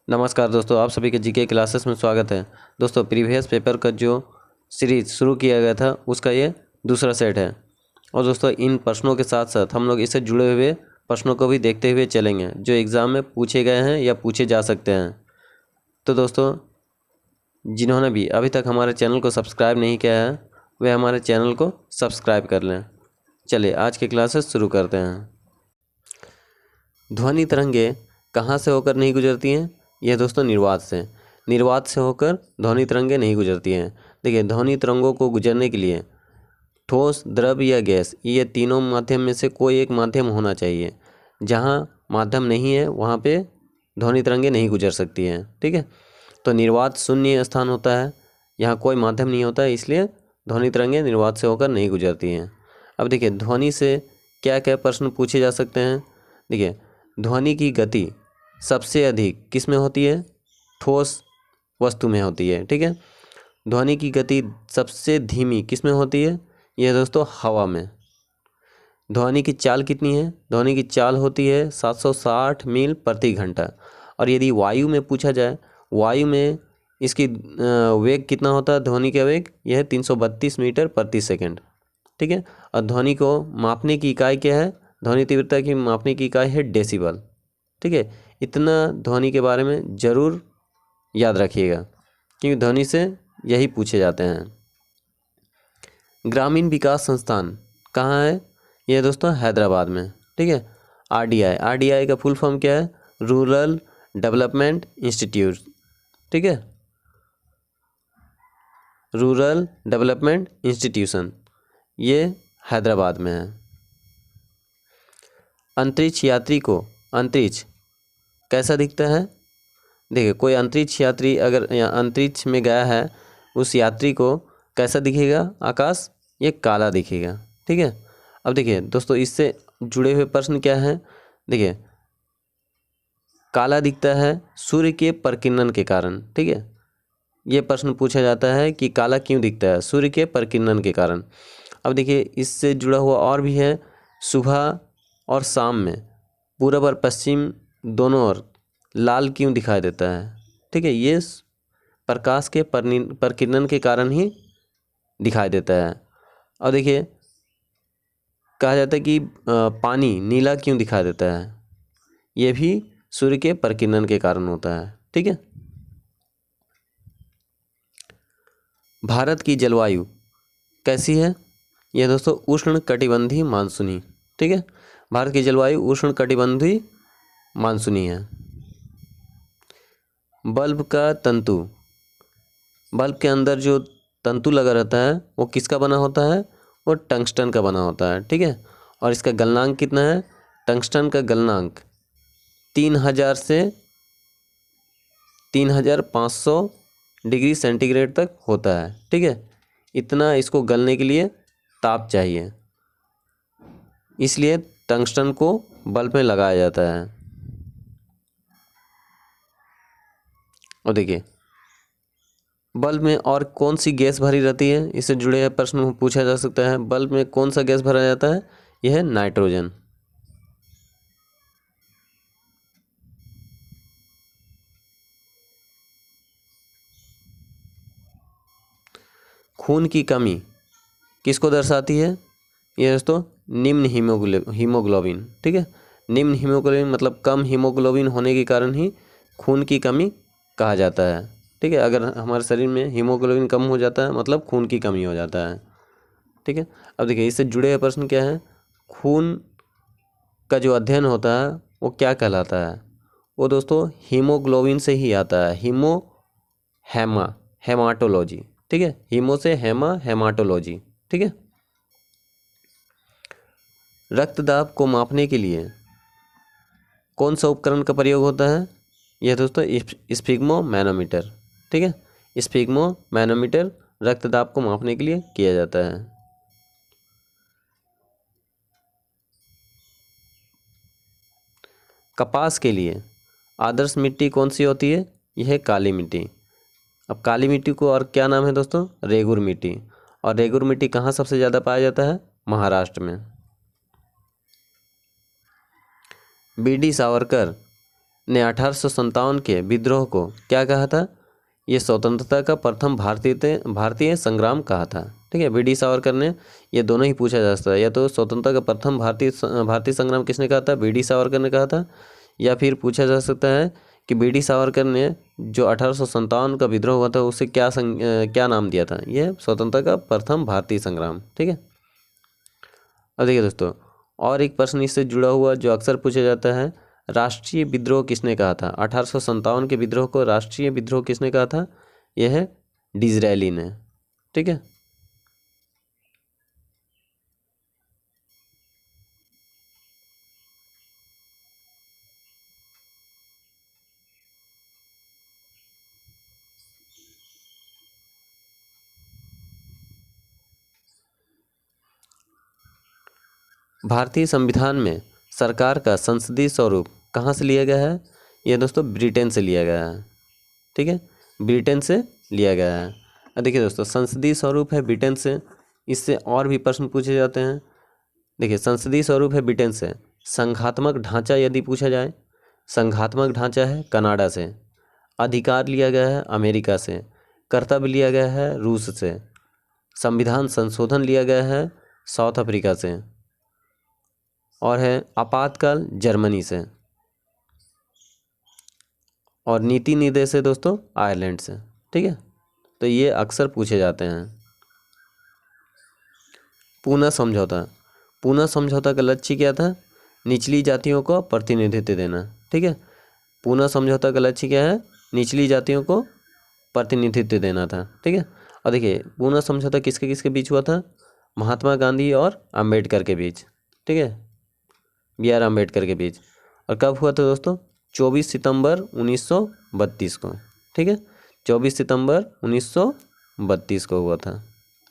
नमस्कार दोस्तों, आप सभी के जीके क्लासेस में स्वागत है। दोस्तों, प्रीवियस पेपर का जो सीरीज शुरू किया गया था उसका ये दूसरा सेट है। और दोस्तों, इन प्रश्नों के साथ साथ हम लोग इससे जुड़े हुए प्रश्नों को भी देखते हुए चलेंगे जो एग्ज़ाम में पूछे गए हैं या पूछे जा सकते हैं। तो दोस्तों, जिन्होंने भी अभी तक हमारे चैनल को सब्सक्राइब नहीं किया है वे हमारे चैनल को सब्सक्राइब कर लें। चलिए आज की क्लासेस शुरू करते हैं। ध्वनि तरंगे कहाँ से होकर नहीं गुजरती हैं? यह दोस्तों निर्वात से होकर ध्वनि तरंगे नहीं गुजरती हैं। देखिए, ध्वनि तरंगों को गुजरने के लिए ठोस, द्रव या गैस, ये तीनों माध्यम में से कोई एक माध्यम होना चाहिए। जहाँ माध्यम नहीं है वहाँ पे ध्वनि तरंगे नहीं गुजर सकती हैं। ठीक है, तो निर्वात शून्य स्थान होता है, यहाँ कोई माध्यम नहीं होता है, इसलिए ध्वनि तरंगे निर्वात से होकर नहीं गुजरती हैं। अब देखिए, ध्वनि से क्या क्या प्रश्न पूछे जा सकते हैं। देखिए, ध्वनि की गति सबसे अधिक किस में होती है? ठोस वस्तु में होती है। ठीक है, ध्वनि की गति सबसे धीमी किस में होती है? यह दोस्तों हवा में। ध्वनि की चाल कितनी है? ध्वनि की चाल होती है 760 मील प्रति घंटा। और यदि वायु में पूछा जाए, वायु में इसकी वेग कितना होता है? ध्वनि का वेग यह है 332 मीटर प्रति सेकंड। ठीक है, और ध्वनि को मापने की इकाई क्या है? ध्वनि तीव्रता की मापने की इकाई है डेसिबल। ठीक है, इतना ध्वनि के बारे में ज़रूर याद रखिएगा क्योंकि ध्वनि से यही पूछे जाते हैं। ग्रामीण विकास संस्थान कहाँ है? यह दोस्तों हैदराबाद में। ठीक है, आरडीआई का फुल फॉर्म क्या है? Rural development institute. ठीक है, रूरल डेवलपमेंट इंस्टीट्यूशन, ये हैदराबाद में है। अंतरिक्ष यात्री को अंतरिक्ष कैसा दिखता है? देखिए, कोई अंतरिक्ष यात्री अगर अंतरिक्ष में गया है, उस यात्री को कैसा दिखेगा? आकाश ये काला दिखेगा। ठीक है, अब देखिए दोस्तों, इससे जुड़े हुए प्रश्न क्या हैं? देखिए, काला दिखता है सूर्य के प्रकिरण के कारण। ठीक है, ये प्रश्न पूछा जाता है कि काला क्यों दिखता है? सूर्य के प्रकिरण के कारण। अब देखिए, इससे जुड़ा हुआ और भी है, सुबह और शाम में पूरब और पश्चिम दोनों ओर लाल क्यों दिखाई देता है? ठीक है, ये प्रकाश के प्रकिरण के कारण ही दिखाई देता है। और देखिए, कहा जाता है कि पानी नीला क्यों दिखाई देता है? ये भी सूर्य के प्रकिरण के कारण होता है। ठीक है, भारत की जलवायु कैसी है? यह दोस्तों उष्ण कटिबंधीय मानसूनी। ठीक है, भारत की जलवायु उष्ण कटिबंधीय मानसूनी है। बल्ब का तंतु, बल्ब के अंदर जो तंतु लगा रहता है वो किसका बना होता है? वो टंगस्टन का बना होता है। ठीक है, और इसका गलनांक कितना है? टंगस्टन का गलनांक 3000 से 3500 डिग्री सेंटीग्रेड तक होता है। ठीक है, इतना इसको गलने के लिए ताप चाहिए, इसलिए टंगस्टन को बल्ब में लगाया जाता है। और देखिए, बल्ब में और कौन सी गैस भरी रहती है? इससे जुड़े प्रश्न पूछा जा सकता है। बल्ब में कौन सा गैस भरा जाता है? यह है नाइट्रोजन। खून की कमी किसको दर्शाती है? यह दोस्तों निम्न हीमोग्लोबिन। ठीक है, निम्न हीमोग्लोबिन मतलब कम हीमोग्लोबिन होने के कारण ही खून की कमी कहा जाता है। ठीक है, अगर हमारे शरीर में हीमोग्लोबिन कम हो जाता है मतलब खून की कमी हो जाता है। ठीक है, अब देखिए, इससे जुड़े हुए प्रश्न क्या है? खून का जो अध्ययन होता है वो क्या कहलाता है? वो दोस्तों हीमोग्लोबिन से ही आता है। हेमाटोलॉजी। ठीक है, हीमो से हेमाटोलॉजी। ठीक है, रक्तदाब को मापने के लिए कौन सा उपकरण का प्रयोग होता है? यह दोस्तों स्फिग्मोमैनोमीटर। ठीक है, स्फिग्मोमैनोमीटर रक्तदाब को मापने के लिए किया जाता है। कपास के लिए आदर्श मिट्टी कौन सी होती है? यह है काली मिट्टी। अब काली मिट्टी को और क्या नाम है दोस्तों? रेगुर मिट्टी। और रेगुर मिट्टी कहाँ सबसे ज़्यादा पाया जाता है? महाराष्ट्र में। बीडी सावरकर ने 1857 के विद्रोह को क्या कहा था? ये स्वतंत्रता का प्रथम भारतीय संग्राम कहा था। ठीक है, बीडी सावरकर ने, ये दोनों ही पूछा जा सकता है, या तो स्वतंत्रता का प्रथम भारतीय संग्राम किसने कहा था? बीडी सावरकर ने कहा था। या फिर पूछा जा सकता है कि बीडी सावरकर ने जो 1857 का विद्रोह हुआ था उसे क्या नाम दिया था? ये स्वतंत्रता का प्रथम भारतीय संग्राम। ठीक है, अब देखिए दोस्तों, और एक प्रश्न इससे जुड़ा हुआ जो अक्सर पूछा जाता है, राष्ट्रीय विद्रोह किसने कहा था? 1857 के विद्रोह को राष्ट्रीय विद्रोह किसने कहा था? यह है डिज़रायली ने। ठीक है, भारतीय संविधान में सरकार का संसदीय स्वरूप कहाँ से लिया गया है? यह दोस्तों ब्रिटेन से लिया गया है। ठीक है, ब्रिटेन से लिया गया है। अब देखिए दोस्तों, संसदीय स्वरूप है ब्रिटेन से, इससे और भी प्रश्न पूछे जाते हैं। देखिए, संसदीय स्वरूप है ब्रिटेन से। संघात्मक ढांचा यदि पूछा जाए, संघात्मक ढांचा है कनाडा से। अधिकार लिया गया है अमेरिका से। कर्तव्य लिया गया है रूस से। संविधान संशोधन लिया गया है साउथ अफ्रीका से। और है आपातकाल जर्मनी से। और नीति निर्देश है दोस्तों आयरलैंड से। ठीक है, तो ये अक्सर पूछे जाते हैं। पूना समझौता, पूना समझौता का लक्ष्य क्या था? निचली जातियों को प्रतिनिधित्व देना। ठीक है, पूना समझौता का लक्ष्य क्या है? निचली जातियों को प्रतिनिधित्व देना था। ठीक है, और देखिए, पूना समझौता किसके किसके बीच हुआ था? महात्मा गांधी और अंबेडकर के बीच। ठीक है, BR अम्बेडकर के बीच। और कब हुआ था दोस्तों? 24 सितंबर 1932 को। ठीक है, 24 सितंबर 1932 को हुआ था।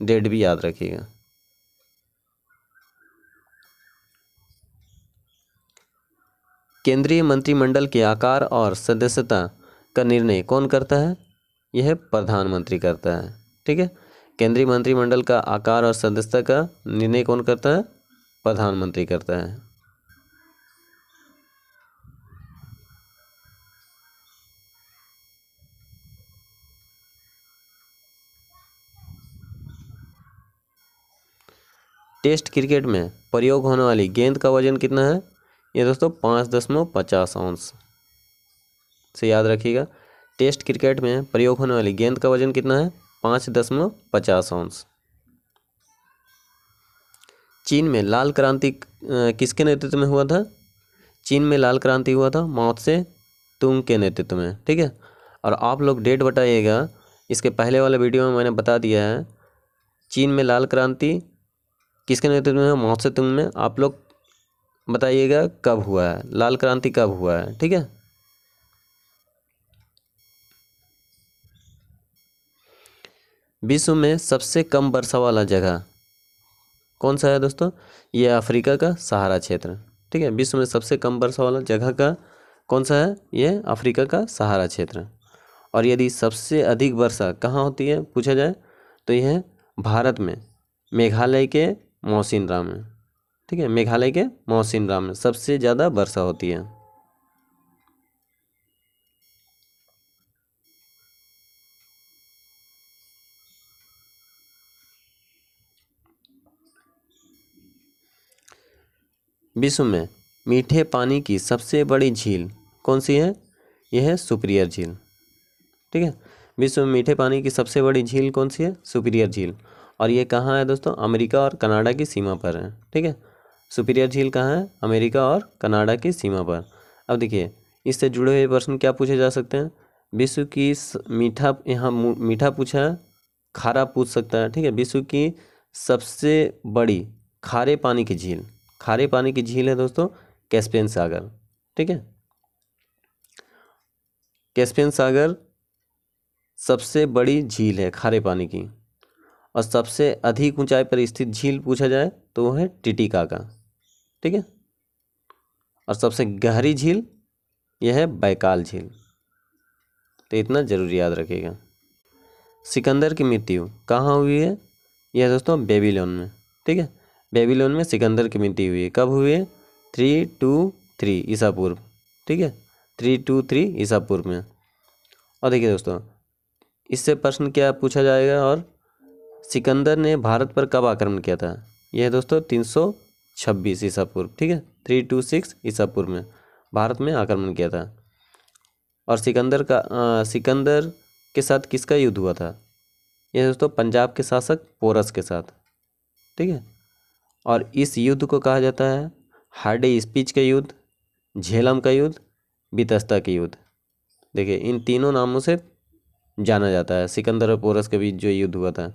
डेट भी याद रखिएगा। केंद्रीय मंत्रिमंडल के आकार और सदस्यता का निर्णय कौन करता है? यह प्रधानमंत्री करता है। ठीक है, केंद्रीय मंत्रिमंडल का आकार और सदस्यता का निर्णय कौन करता है? प्रधानमंत्री करता है। टेस्ट क्रिकेट में प्रयोग होने वाली गेंद का वजन कितना है? ये दोस्तों 5.50 औंस से याद रखिएगा। टेस्ट क्रिकेट में प्रयोग होने वाली गेंद का वजन कितना है? 5.50 औंस। चीन में लाल क्रांति किसके नेतृत्व में हुआ था? चीन में लाल क्रांति हुआ था माओ त्से तुंग के नेतृत्व में। ठीक है, और आप लोग डेट बताइएगा। इसके पहले वाले वीडियो में मैंने बता दिया है चीन में लाल क्रांति किसके नेतृत्व में है? माओ त्से तुंग में। आप लोग बताइएगा कब हुआ है, लाल क्रांति कब हुआ है। ठीक है, विश्व में सबसे कम वर्षा वाला जगह कौन सा है दोस्तों? ये अफ्रीका का सहारा क्षेत्र। ठीक है, विश्व में सबसे कम वर्षा वाला जगह का कौन सा है? ये अफ्रीका का सहारा क्षेत्र। और यदि सबसे अधिक वर्षा कहाँ होती है पूछा जाए तो यह है भारत में, मेघालय के मौसिनराम में। ठीक है, मेघालय के मौसिनराम में सबसे ज़्यादा वर्षा होती है। विश्व में मीठे पानी की सबसे बड़ी झील कौन सी है? यह है सुपीरियर झील। ठीक है, विश्व में मीठे पानी की सबसे बड़ी झील कौन सी है? सुपीरियर झील। और ये कहाँ है दोस्तों? अमेरिका और कनाडा की सीमा पर है। ठीक है, सुपीरियर झील कहाँ है? अमेरिका और कनाडा की सीमा पर। अब देखिए, इससे जुड़े हुए प्रश्न क्या पूछे जा सकते हैं? विश्व की मीठा, यहाँ मीठा पूछा है, खारा पूछ सकता है। ठीक है, विश्व की सबसे बड़ी खारे पानी की झील, खारे पानी की झील है दोस्तों कैस्पियन सागर। ठीक है, कैस्पियन सागर सबसे बड़ी झील है खारे पानी की। और सबसे अधिक ऊंचाई पर स्थित झील पूछा जाए तो वो है टिटिकाका। ठीक है, और सबसे गहरी झील यह है बैकाल झील। तो इतना जरूर याद रखिएगा। सिकंदर की मृत्यु कहाँ हुई है? यह दोस्तों बेबीलोन में। ठीक है, बेबीलोन में सिकंदर की मृत्यु हुई है। कब हुई है? 323 ईसा पूर्व। ठीक है, 323 ईसा पूर्व में। और देखिए दोस्तों, इससे प्रश्न क्या पूछा जाएगा, और सिकंदर ने भारत पर कब आक्रमण किया था? यह है दोस्तों 326 ईसा पूर्व, ठीक है, 326 ईसा पूर्व में भारत में आक्रमण किया था। और सिकंदर के साथ किसका युद्ध हुआ था? यह दोस्तों पंजाब के शासक पोरस के साथ, ठीक है। और इस युद्ध को कहा जाता है हार्डी स्पीच का युद्ध, झेलम का युद्ध, बितस्ता के युद्ध। देखिए इन तीनों नामों से जाना जाता है सिकंदर और पोरस के बीच जो युद्ध हुआ था।